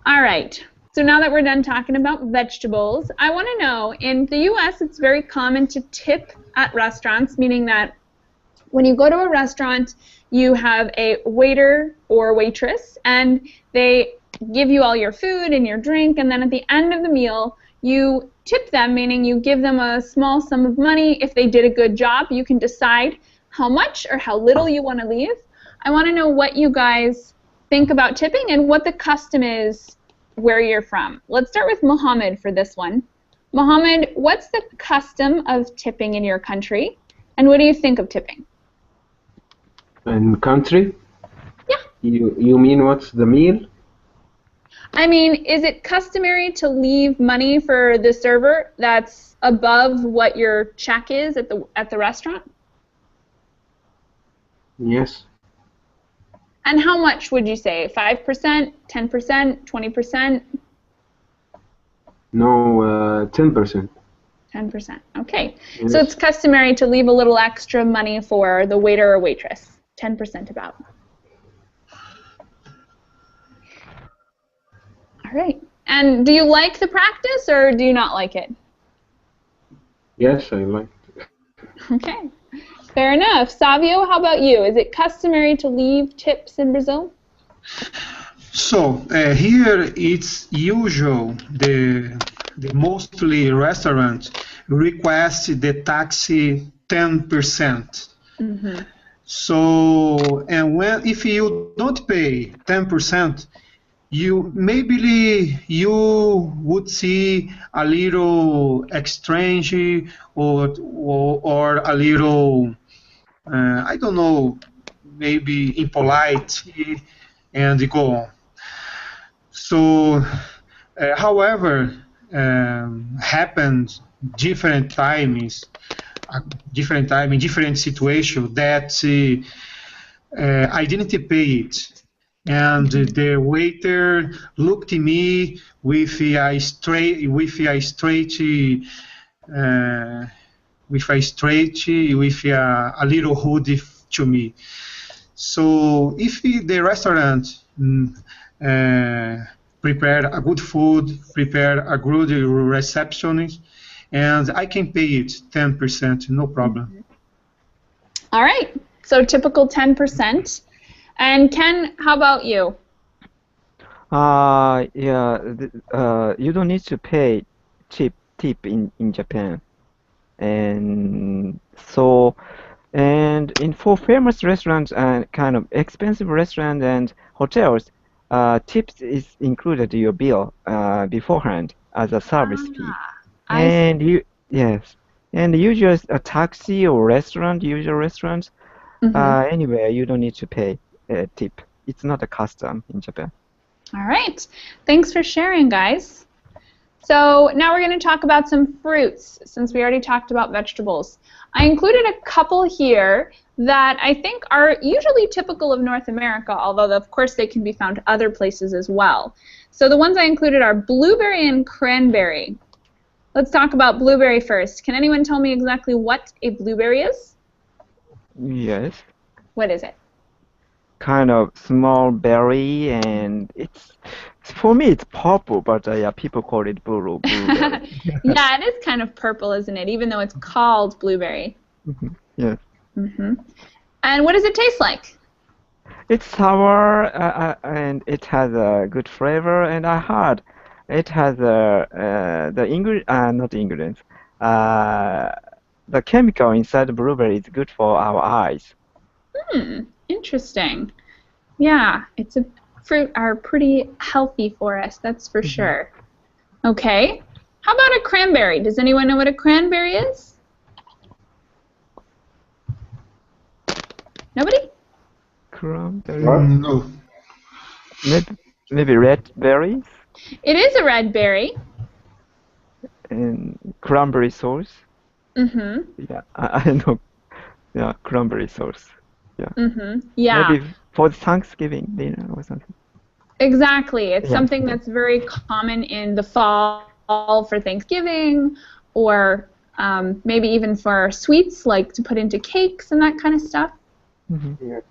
A: All right. So now that we're done talking about vegetables, I want to know, in the U.S. it's very common to tip at restaurants, meaning that when you go to a restaurant, you have a waiter or waitress, and they give you all your food and your drink, and then at the end of the meal, you tip them, meaning you give them a small sum of money. If they did a good job, you can decide how much or how little you want to leave. I want to know what you guys think about tipping and what the custom is where you're from. Let's start with Mohammed for this one. Mohammed, what's the custom of tipping in your country, and what do you think of tipping?
D: In country?
A: Yeah.
D: You mean what's the meal?
A: I mean, is it customary to leave money for the server that's above what your check is at the restaurant?
D: Yes.
A: And how much would you say? 5%, 10%, 20%?
D: No, 10%.
A: 10%. Okay.
D: Yes.
A: So it's customary to leave a little extra money for the waiter or waitress. 10% about. All right. And do you like the practice or do you not like it?
D: Yes, I like it.
A: Okay. Fair enough. Savio, how about you? Is it customary to leave tips in Brazil?
B: So here it's usual the mostly restaurants request the tax 10%.
A: Mm-hmm.
B: So if you don't pay 10%, maybe you would see a little strange or a little I don't know, maybe impolite and go on. So, however, happened different times, in different situations that I didn't pay it, and the waiter looked at me with a little hoodie to me. So if the restaurant prepared a good food, prepared a good reception, and I can pay it 10%, no problem.
A: All right. So typical 10%. And Ken, how about you?
C: You don't need to pay tip in Japan. And so, for famous restaurants and kind of expensive restaurants and hotels, tips is included in your bill beforehand as a service fee. And usually a taxi or usual restaurants, anywhere you don't need to pay a tip. It's not a custom in Japan.
A: All right. Thanks for sharing, guys. So now we're going to talk about some fruits, since we already talked about vegetables. I included a couple here that I think are usually typical of North America, although of course they can be found other places as well. So the ones I included are blueberry and cranberry. Let's talk about blueberry first. Can anyone tell me exactly what a blueberry is?
C: Yes.
A: What is it?
C: Kind of small berry, and for me it's purple, but yeah, people call it blueberry.
A: Yeah, it is kind of purple, isn't it? Even though it's called blueberry.
C: Yes.
A: And what does it taste like?
C: It's sour, and it has a good flavor, and I heard it has not ingredients. The chemical inside the blueberry is good for our eyes.
A: Interesting. Yeah, it's a fruit are pretty healthy for us, that's for sure. Okay. How about a cranberry? Does anyone know what a cranberry is? Nobody?
C: Cranberry.
B: No.
C: Maybe red berries
A: It is a red berry.
C: and cranberry sauce. Yeah, I know. Yeah, cranberry sauce.
A: Yeah.
C: Maybe for Thanksgiving dinner or something.
A: Exactly. It's
C: Yeah.
A: something that's very common in the fall for Thanksgiving, or maybe even for sweets, like to put into cakes and that kind of stuff.
D: Yes.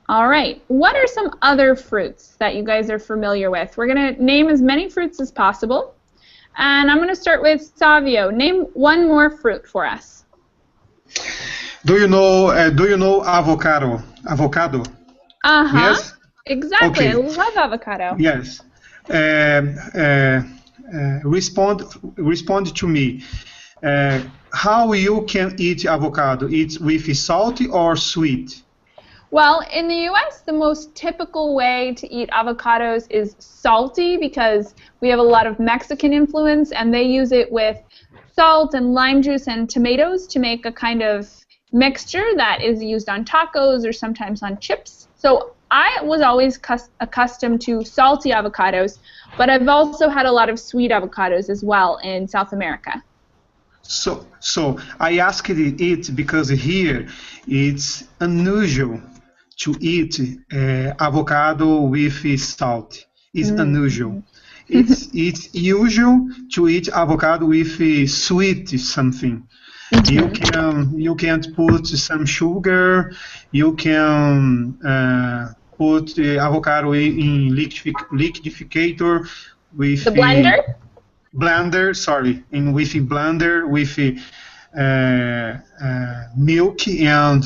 A: All right. What are some other fruits that you guys are familiar with? We're going to name as many fruits as possible. And I'm going to start with Savio. Name one more fruit for us.
B: Do you know avocado? Avocado? Yes?
A: Exactly.
B: Okay.
A: I love avocado.
B: Yes. Respond to me. How you can eat avocado? It's with salty or sweet?
A: Well, in the U.S., the most typical way to eat avocados is salty, because we have a lot of Mexican influence, and they use it with salt and lime juice and tomatoes to make a kind of mixture that is used on tacos or sometimes on chips. So I was always accustomed to salty avocados, but I've also had a lot of sweet avocados as well in South America.
B: So I asked it because here it's unusual to eat avocado with salt. It's unusual. It's usual to eat avocado with sweet something. You can put some sugar. You can put avocado in liquidificator with
A: The blender?
B: With blender with milk and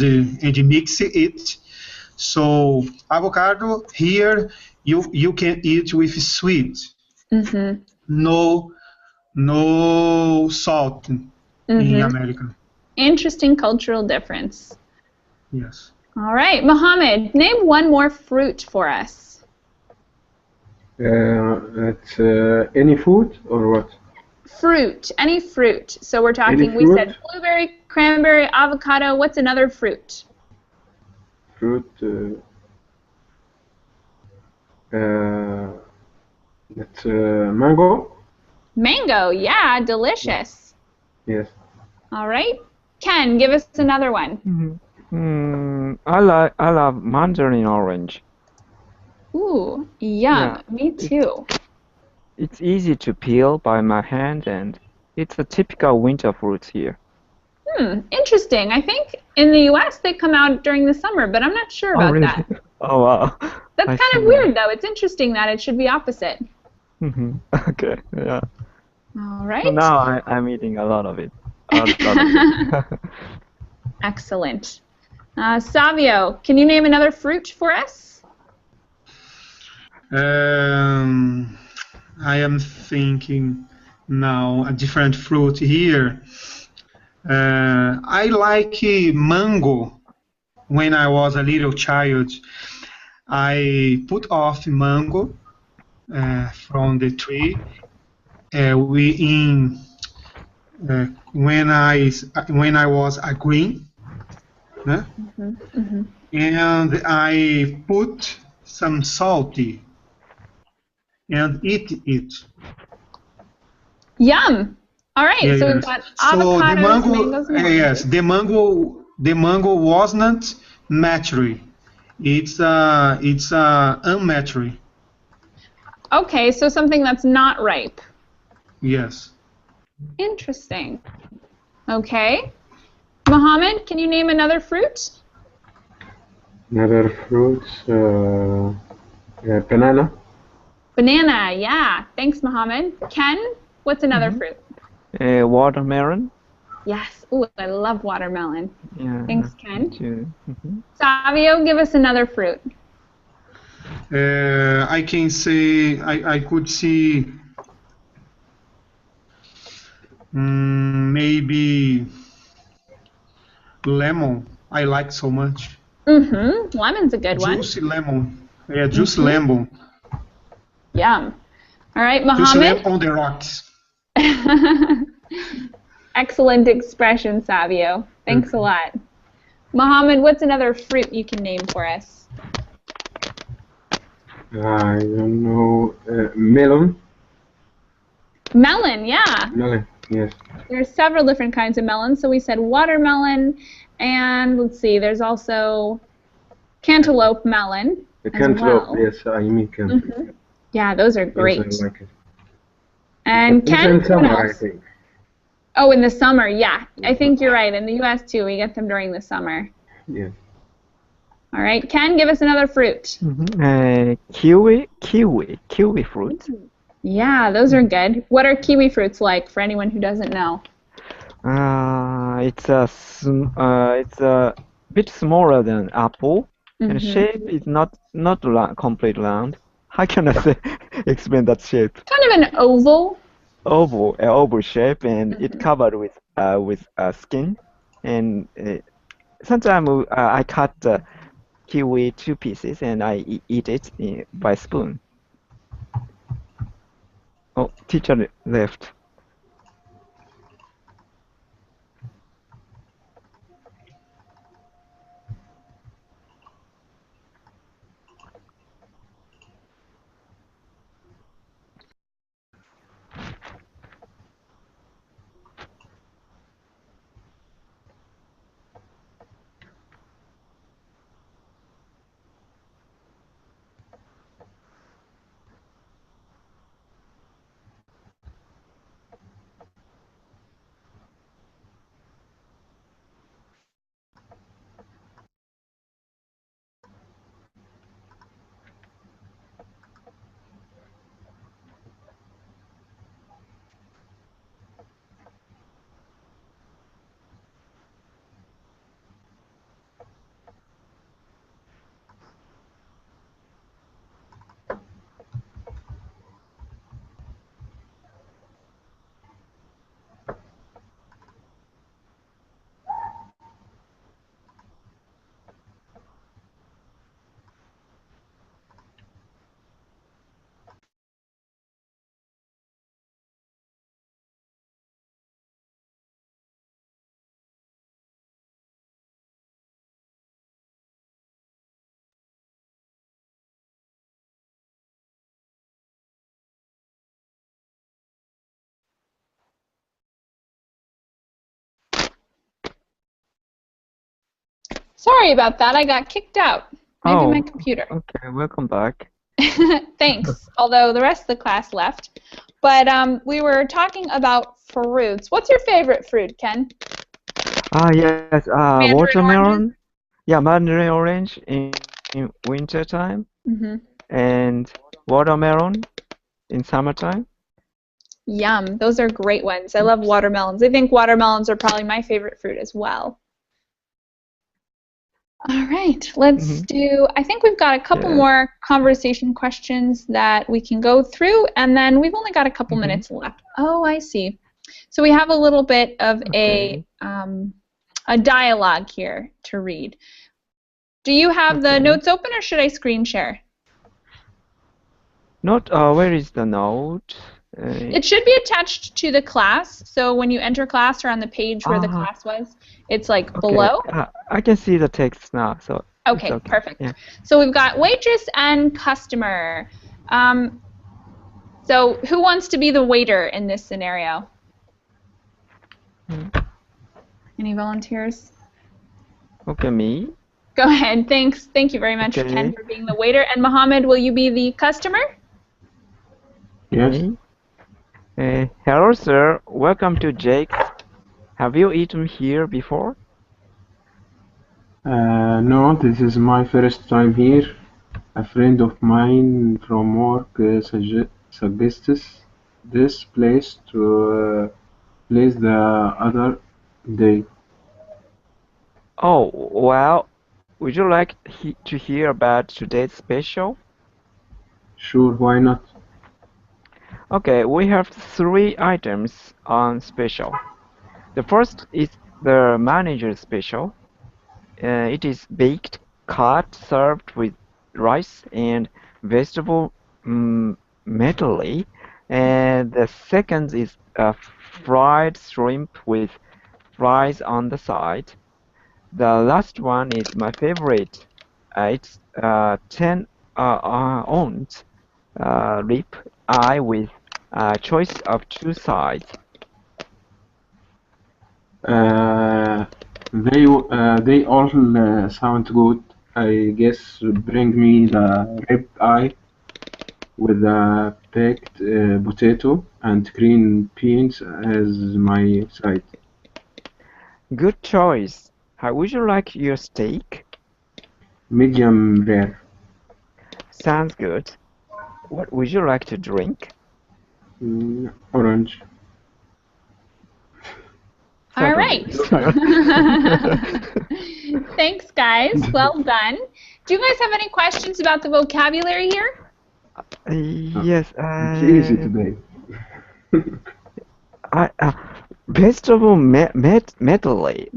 B: mix it. So avocado here you can eat with sweet, no salt in America.
A: Interesting cultural difference.
B: Yes.
A: All right, Mohammed, name one more fruit for us.
D: It's any food or what?
A: Fruit, any fruit. So we're talking,
D: Any
A: we
D: fruit?
A: said blueberry, cranberry, avocado. What's another fruit?
D: Fruit. It's mango.
A: Mango, yeah, delicious.
D: Yes.
A: All right. Ken, give us another one.
C: I love mandarin orange.
A: Ooh, yum.
C: Yeah.
A: Me too.
C: It's easy to peel by my hand, and it's a typical winter fruit here.
A: Interesting. I think in the U.S. they come out during the summer, but I'm not sure about
C: really?
A: that.
C: Oh, wow.
A: That's
C: I
A: kind
C: see
A: of weird, though. It's interesting that it should be opposite.
C: Okay, yeah.
A: All right.
C: So now I'm eating a lot of it. A lot of it.
A: Excellent. Savio, can you name another fruit for us?
B: I am thinking now a different fruit here. I like mango. When I was a little child, I put off mango from the tree. When I was a green, and I put some salty and eat it.
A: Yum. All right, so we've
B: Yes.
A: got
B: So the
A: avocados,
B: mango,
A: mangoes, and
B: yes,
A: oranges.
B: the mango wasn't mature. It's unmature.
A: Okay, so something that's not ripe.
B: Yes.
A: Interesting. Okay. Mohammed, can you name another fruit?
D: Another fruits, banana.
A: Banana, yeah. Thanks, Mohammed. Ken, what's another fruit?
C: Watermelon.
A: Yes. Ooh, I love watermelon.
C: Yeah.
A: Thanks,
C: Me
A: Ken.
C: too.
A: Savio, give us another fruit.
B: I can say I could see maybe lemon. I like so much.
A: Mm-hmm. Lemon's a good one.
B: Juicy lemon. Yeah, juicy lemon.
A: Yum. All right,
B: Juicy
A: Mohammed.
B: lemon on the rocks.
A: Excellent expression, Savio. Thanks a lot. Mohammed, what's another fruit you can name for us?
D: I don't know. Melon.
A: Melon, yeah.
D: Melon. Yes.
A: There's several different kinds of melons. So we said watermelon, and let's see, there's also cantaloupe melon
D: The
A: as
D: cantaloupe.
A: well.
D: Yes, I mean cantaloupe.
A: Yeah, those are great.
D: Yes, I like it.
A: And
D: It's
A: Ken,
D: in
A: what
D: summer, I
A: else?
D: think.
A: Oh, in the summer, yeah. I think you're right. In the U.S. too, we get them during the summer.
D: Yes.
A: All right, Ken, give us another fruit.
C: Kiwi fruit.
A: Yeah, those are good. What are kiwi fruits like for anyone who doesn't know?
C: It's a bit smaller than apple, and shape is not round, complete round. How can I say explain that shape?
A: Kind of an oval.
C: Oval shape, and it covered with skin. And sometimes I cut the kiwi 2 pieces and I eat it by spoon. Oh, teacher left.
A: Sorry about that. I got kicked out. Maybe my computer.
C: Okay, welcome back.
A: Thanks. Although the rest of the class left. But we were talking about fruits. What's your favorite fruit, Ken?
C: Yes,
A: Mandarin
C: watermelon.
A: oranges?
C: Yeah, mandarin orange in winter time, and watermelon in summertime.
A: Yum. Those are great ones. I love watermelons. I think watermelons are probably my favorite fruit as well. All right, let's do, I think we've got a couple more conversation questions that we can go through, and then we've only got a couple minutes left. Oh, I see. So we have a little bit of a dialogue here to read. Do you have the notes open, or should I screen share?
C: Note, where is the note?
A: It should be attached to the class, so when you enter class or on the page where the class was, it's like below.
C: I can see the text now, so
A: okay, perfect. Yeah. So we've got waitress and customer. So who wants to be the waiter in this scenario? Any volunteers?
C: Okay, me.
A: Go ahead. Thanks. Thank you very much,
C: Okay.
A: Ken, for being the waiter. And Mohammed, will you be the customer?
D: Yes.
C: Me. Hello, sir. Welcome to Jake's. Have you eaten here before?
D: No, this is my first time here. A friend of mine from work suggests this place the other day.
C: Oh, well, would you like to hear about today's special?
D: Sure, why not?
C: Okay, we have 3 items on special. The first is the manager's special. It is baked cod served with rice and vegetable medley. And the second is fried shrimp with fries on the side. The last one is my favorite. It's 10 ounce rib eye with a choice of 2 sides.
D: They all sound good. I guess bring me the rib eye with a baked potato and green beans as my side.
C: Good choice. How would you like your steak?
D: Medium rare.
C: Sounds good. What would you like to drink?
D: Orange.
A: All right. Thanks, guys. Well done. Do you guys have any questions about the vocabulary here?
C: Yes.
D: It's easy today.
C: Vegetable medley. What is
A: Medley.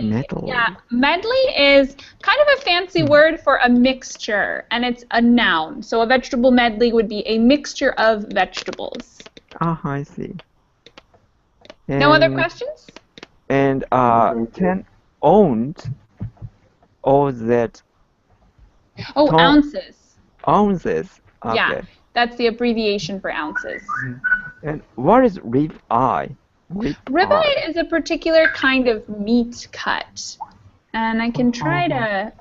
C: medley?
A: Yeah, medley is kind of a fancy word for a mixture, and it's a noun. So a vegetable medley would be a mixture of vegetables.
C: I see.
A: No other
C: And-
A: questions?
C: And 10 ounce, or that
A: Oh,
C: Tom-
A: ounces.
C: ounces. Okay.
A: Yeah, that's the abbreviation for ounces.
C: And what is rib eye?
A: Ribeye is a particular kind of meat cut, and I can try to,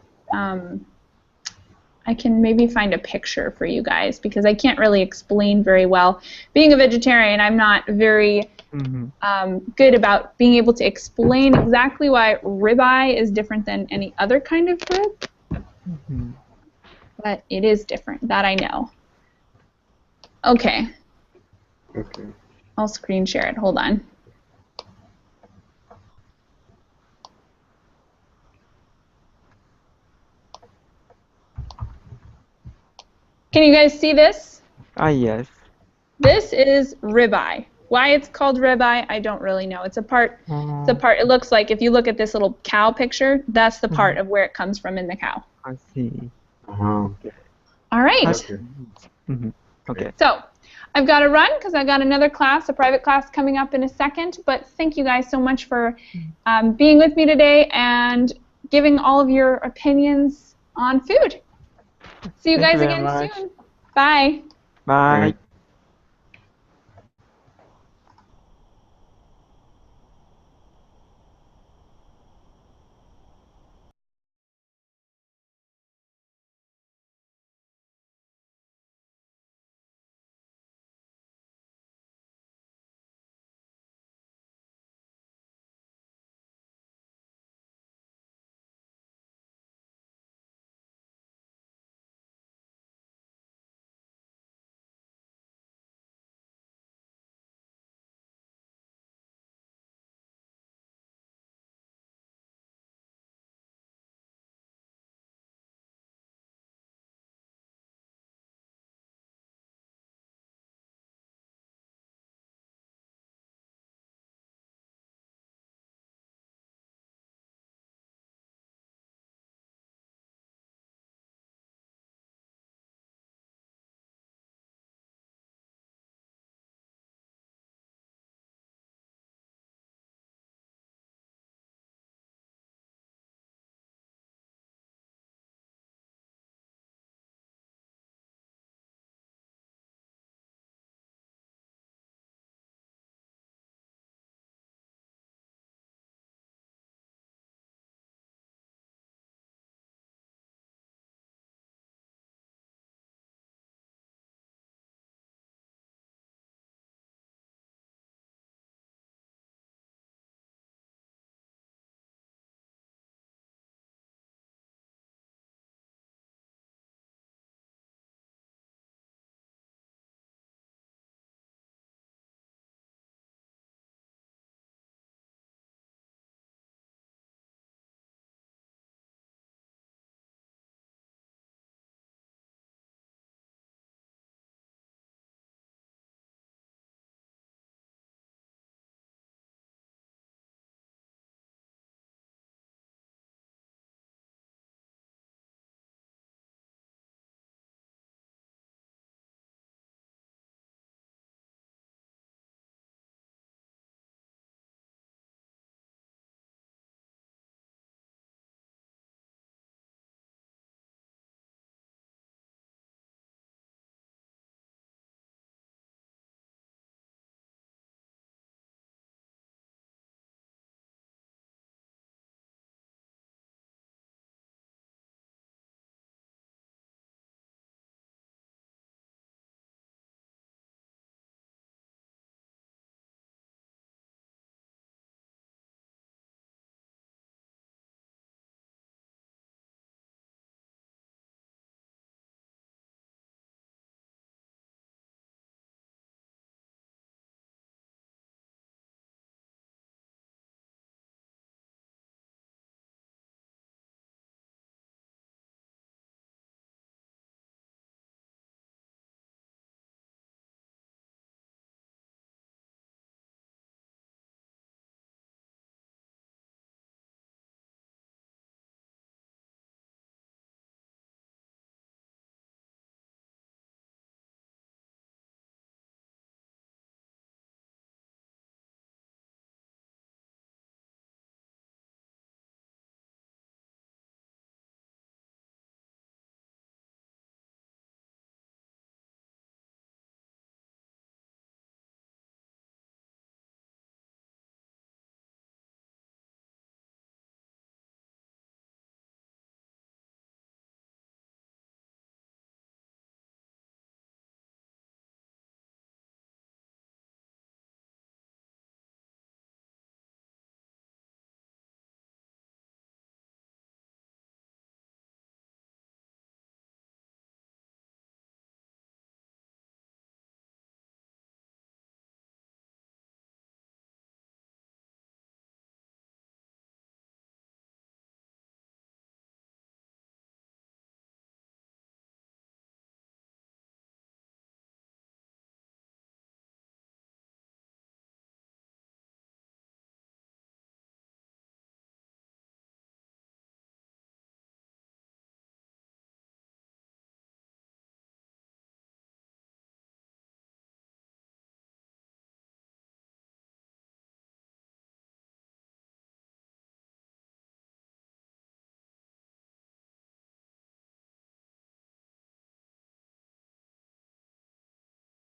A: I can maybe find a picture for you guys because I can't really explain very well. Being a vegetarian, I'm not very good about being able to explain exactly why ribeye is different than any other kind of rib, but it is different. That I know. Okay,
D: Okay.
A: I'll screen share it. Hold on. Can you guys see this?
C: Yes.
A: This is ribeye. Why it's called ribeye, I don't really know. It's a part. It's a part. It looks like if you look at this little cow picture, that's the part of where it comes from in the cow.
C: I see.
A: All right.
D: Okay.
C: Okay.
A: So I've got to run because I got another class, a private class coming up in a second. But thank you guys so much for being with me today and giving all of your opinions on food. See you
C: Thank
A: guys
C: you very
A: again
C: much.
A: soon. Bye.
C: Bye.